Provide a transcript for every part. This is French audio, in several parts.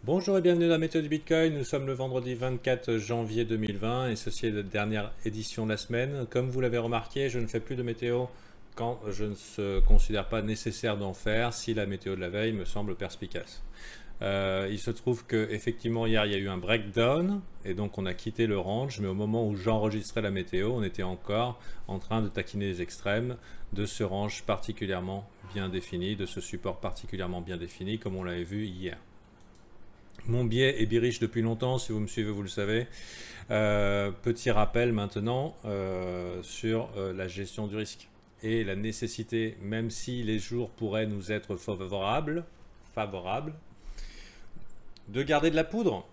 Bonjour et bienvenue dans la méthode du Bitcoin. Nous sommes le vendredi 24 janvier 2020 et ceci est la dernière édition de la semaine. Comme vous l'avez remarqué, je ne fais plus de météo quand je ne considère pas nécessaire d'en faire si la météo de la veille me semble perspicace. Il se trouve que effectivement hier il y a eu un breakdown et donc on a quitté le range, mais au moment où j'enregistrais la météo, on était encore en train de taquiner les extrêmes de ce range particulièrement bien défini, de ce support particulièrement bien défini comme on l'avait vu hier. Mon biais est bearish depuis longtemps, si vous me suivez, vous le savez. Petit rappel maintenant sur la gestion du risque et la nécessité, même si les jours pourraient nous être favorables, de garder de la poudre.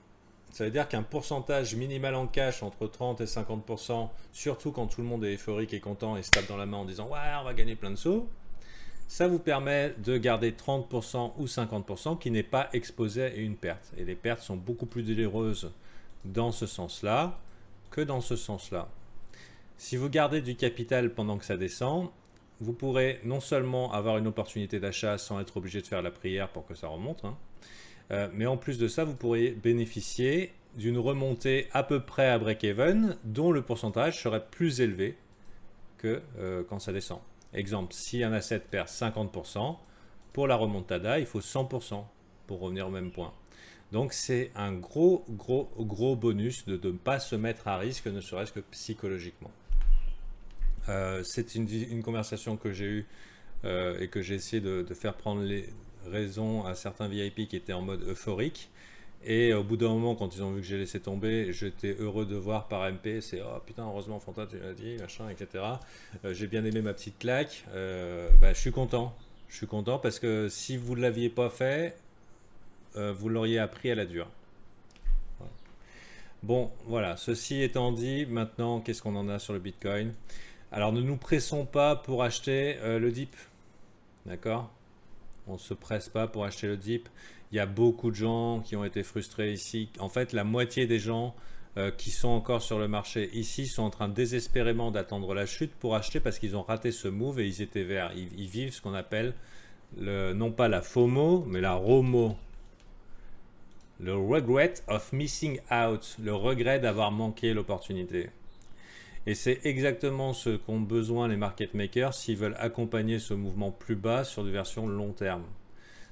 Ça veut dire qu'un pourcentage minimal en cash entre 30 et 50%, surtout quand tout le monde est euphorique et content et se tape dans la main en disant « Ouais, on va gagner plein de sous », ça vous permet de garder 30% ou 50% qui n'est pas exposé à une perte. Et les pertes sont beaucoup plus douloureuses dans ce sens-là que dans ce sens-là. Si vous gardez du capital pendant que ça descend, vous pourrez non seulement avoir une opportunité d'achat sans être obligé de faire la prière pour que ça remonte, mais en plus de ça, vous pourriez bénéficier d'une remontée à peu près à break-even dont le pourcentage serait plus élevé que quand ça descend. Exemple, si un asset perd 50%, pour la remontada, il faut 100% pour revenir au même point. Donc c'est un gros bonus de ne pas se mettre à risque, ne serait-ce que psychologiquement. C'est une conversation que j'ai eue et que j'ai essayé de faire prendre les raisons à certains VIP qui étaient en mode euphorique. Et au bout d'un moment, quand ils ont vu que j'ai laissé tomber, j'étais heureux de voir par MP, c'est oh putain, heureusement Fanta, tu l'as dit, machin, etc. J'ai bien aimé ma petite claque. Je suis content. Je suis content parce que si vous ne l'aviez pas fait, vous l'auriez appris à la dure. Voilà. Bon, voilà. Ceci étant dit, maintenant, qu'est-ce qu'on en a sur le Bitcoin? Alors, ne nous pressons pas pour acheter le dip. D'accord? On ne se presse pas pour acheter le dip. Il y a beaucoup de gens qui ont été frustrés ici. En fait, la moitié des gens qui sont encore sur le marché ici sont en train désespérément d'attendre la chute pour acheter parce qu'ils ont raté ce move et ils étaient verts. Ils vivent ce qu'on appelle, non pas la FOMO, mais la ROMO. Le regret of missing out, le regret d'avoir manqué l'opportunité. Et c'est exactement ce qu'ont besoin les market makers s'ils veulent accompagner ce mouvement plus bas sur des versions long terme.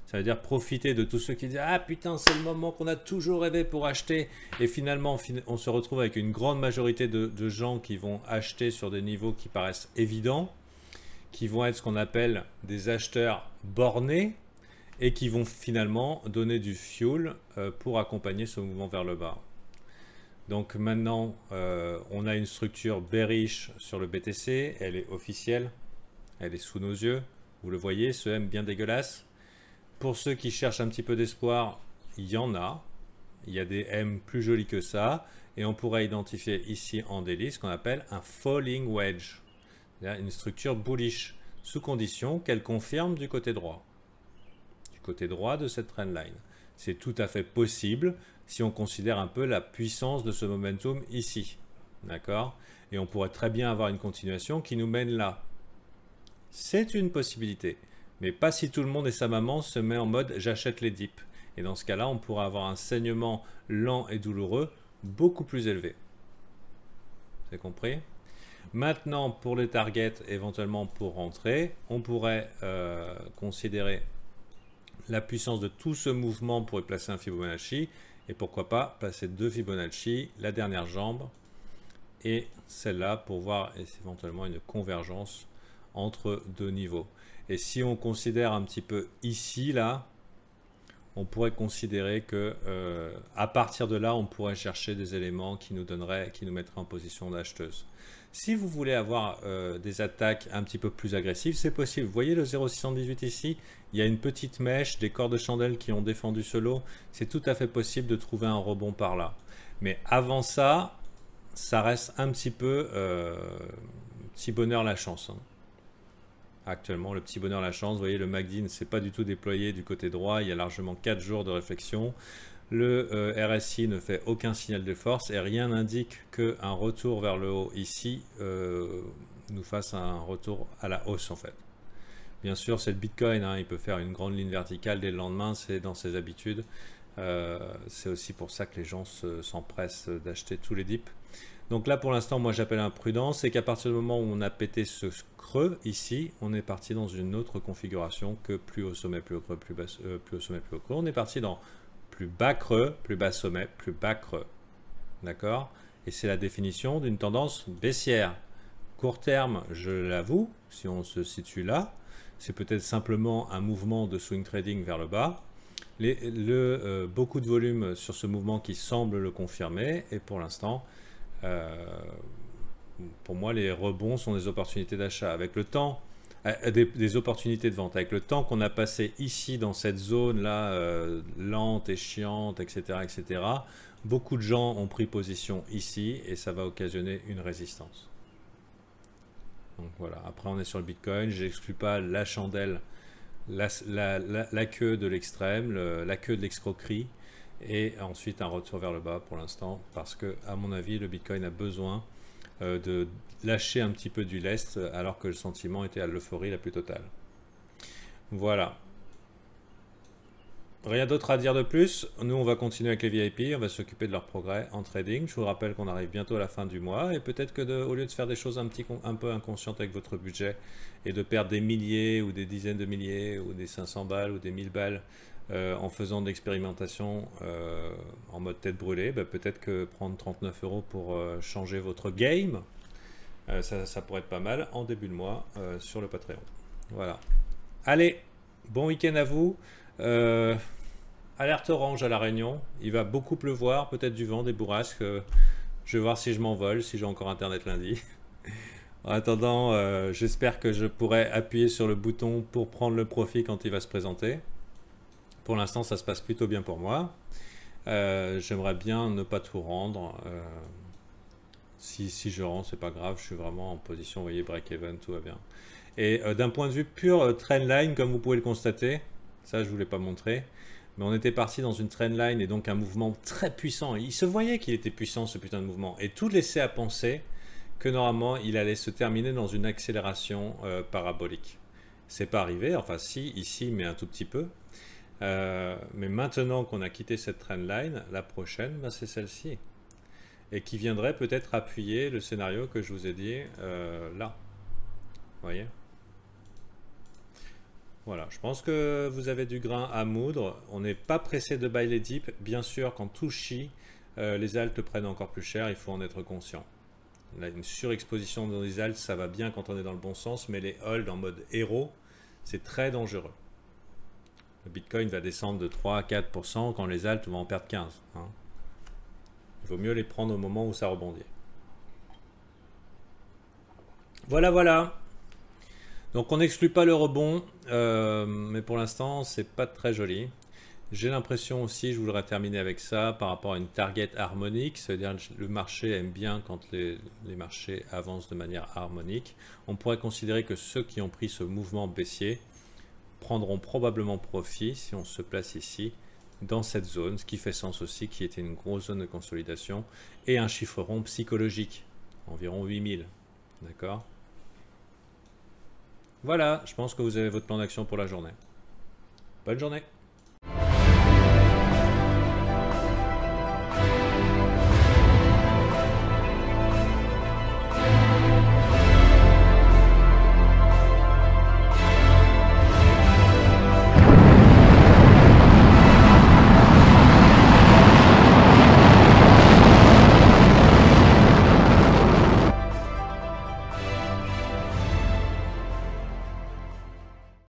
Ça veut dire profiter de tous ceux qui disent « Ah putain, c'est le moment qu'on a toujours rêvé pour acheter » et finalement, on se retrouve avec une grande majorité de gens qui vont acheter sur des niveaux qui paraissent évidents, qui vont être ce qu'on appelle des acheteurs bornés et qui vont finalement donner du fuel pour accompagner ce mouvement vers le bas. Donc maintenant, on a une structure bearish sur le BTC, elle est officielle, elle est sous nos yeux, vous le voyez, ce M bien dégueulasse. Pour ceux qui cherchent un petit peu d'espoir, il y en a. Il y a des M plus jolis que ça. Et on pourrait identifier ici en daily ce qu'on appelle un falling wedge. C'est-à-dire une structure bullish, sous condition qu'elle confirme du côté droit. Du côté droit de cette trendline. C'est tout à fait possible si on considère un peu la puissance de ce momentum ici. D'accord? Et on pourrait très bien avoir une continuation qui nous mène là. C'est une possibilité. Mais pas si tout le monde et sa maman se met en mode j'achète les dips. Et dans ce cas-là, on pourra avoir un saignement lent et douloureux beaucoup plus élevé. C'est compris? Maintenant, pour les targets, éventuellement pour rentrer, on pourrait considérer la puissance de tout ce mouvement pour y placer un Fibonacci. Et pourquoi pas placer deux Fibonacci, la dernière jambe et celle-là pour voir éventuellement une convergence entre deux niveaux. Et si on considère un petit peu ici, là, on pourrait considérer que à partir de là, on pourrait chercher des éléments qui nous mettraient en position d'acheteuse. Si vous voulez avoir des attaques un petit peu plus agressives, c'est possible. Vous voyez le 0,618 ici? Il y a une petite mèche, des corps de chandelle qui ont défendu ce lot. C'est tout à fait possible de trouver un rebond par là. Mais avant ça, ça reste un petit peu petit bonheur la chance. Actuellement, le petit bonheur la chance, vous voyez le MACD ne s'est pas du tout déployé du côté droit, il y a largement 4 jours de réflexion. Le RSI ne fait aucun signal de force et rien n'indique qu'un retour vers le haut ici nous fasse un retour à la hausse en fait. Bien sûr, c'est le Bitcoin, il peut faire une grande ligne verticale dès le lendemain, c'est dans ses habitudes. C'est aussi pour ça que les gens s'empressent d'acheter tous les dips. Donc là, pour l'instant, moi j'appelle imprudence, c'est qu'à partir du moment où on a pété ce creux ici, on est parti dans une autre configuration que plus haut sommet, plus haut creux, plus haut sommet, plus haut creux. On est parti dans plus bas creux, plus bas sommet, plus bas creux. D'accord? Et c'est la définition d'une tendance baissière. Court terme, je l'avoue, si on se situe là, c'est peut-être simplement un mouvement de swing trading vers le bas. Beaucoup de volume sur ce mouvement qui semble le confirmer, et pour l'instant, pour moi, les rebonds sont des opportunités d'achat. Avec le temps, des opportunités de vente. Avec le temps qu'on a passé ici, dans cette zone-là, lente et chiante, etc., etc., beaucoup de gens ont pris position ici, et ça va occasionner une résistance. Donc voilà, après on est sur le Bitcoin, je n'exclus pas la chandelle, la queue de l'extrême, la queue de l'escroquerie, et ensuite un retour vers le bas pour l'instant, parce que à mon avis le Bitcoin a besoin de lâcher un petit peu du lest, alors que le sentiment était à l'euphorie la plus totale. Voilà. Rien d'autre à dire de plus. Nous, on va continuer avec les VIP, on va s'occuper de leur progrès en trading. Je vous rappelle qu'on arrive bientôt à la fin du mois, et peut-être que au lieu de faire des choses un peu inconscientes avec votre budget et de perdre des milliers ou des dizaines de milliers ou des 500 balles ou des 1000 balles en faisant de l'expérimentation en mode tête brûlée, peut-être que prendre 39 € pour changer votre game, ça pourrait être pas mal en début de mois sur le Patreon. Voilà. Allez, bon week-end à vous. Alerte orange à La Réunion, il va beaucoup pleuvoir, peut-être du vent, des bourrasques. Je vais voir si je m'envole, si j'ai encore internet lundi. En attendant, j'espère que je pourrai appuyer sur le bouton pour prendre le profit quand il va se présenter. Pour l'instant, ça se passe plutôt bien pour moi. J'aimerais bien ne pas tout rendre. Si je rends, c'est pas grave, je suis vraiment en position, vous voyez, break-even, tout va bien. Et d'un point de vue pur trendline, comme vous pouvez le constater, ça je ne vous l'ai pas montré, mais on était parti dans une trendline et donc un mouvement très puissant. Il se voyait qu'il était puissant, ce putain de mouvement, et tout laissait à penser que normalement il allait se terminer dans une accélération parabolique. C'est pas arrivé, enfin si, ici, mais un tout petit peu. Mais maintenant qu'on a quitté cette trendline, la prochaine, c'est celle-ci, et qui viendrait peut-être appuyer le scénario que je vous ai dit là. Vous voyez? Voilà, je pense que vous avez du grain à moudre. On n'est pas pressé de buy les dips. Bien sûr, quand tout chie, les altes prennent encore plus cher, il faut en être conscient. Là, une surexposition dans les altes, ça va bien quand on est dans le bon sens, mais les holds en mode héros, c'est très dangereux. Le Bitcoin va descendre de 3 à 4% quand les altes vont en perdre 15%. Hein. Il vaut mieux les prendre au moment où ça rebondit. Voilà, voilà. Donc on n'exclut pas le rebond, mais pour l'instant c'est pas très joli. J'ai l'impression aussi, je voudrais terminer avec ça, par rapport à une target harmonique, c'est-à-dire que le marché aime bien quand les marchés avancent de manière harmonique. On pourrait considérer que ceux qui ont pris ce mouvement baissier prendront probablement profit si on se place ici, dans cette zone, ce qui fait sens aussi, qui était une grosse zone de consolidation, et un chiffre rond psychologique, environ 8000, d'accord ? Voilà, je pense que vous avez votre plan d'action pour la journée. Bonne journée.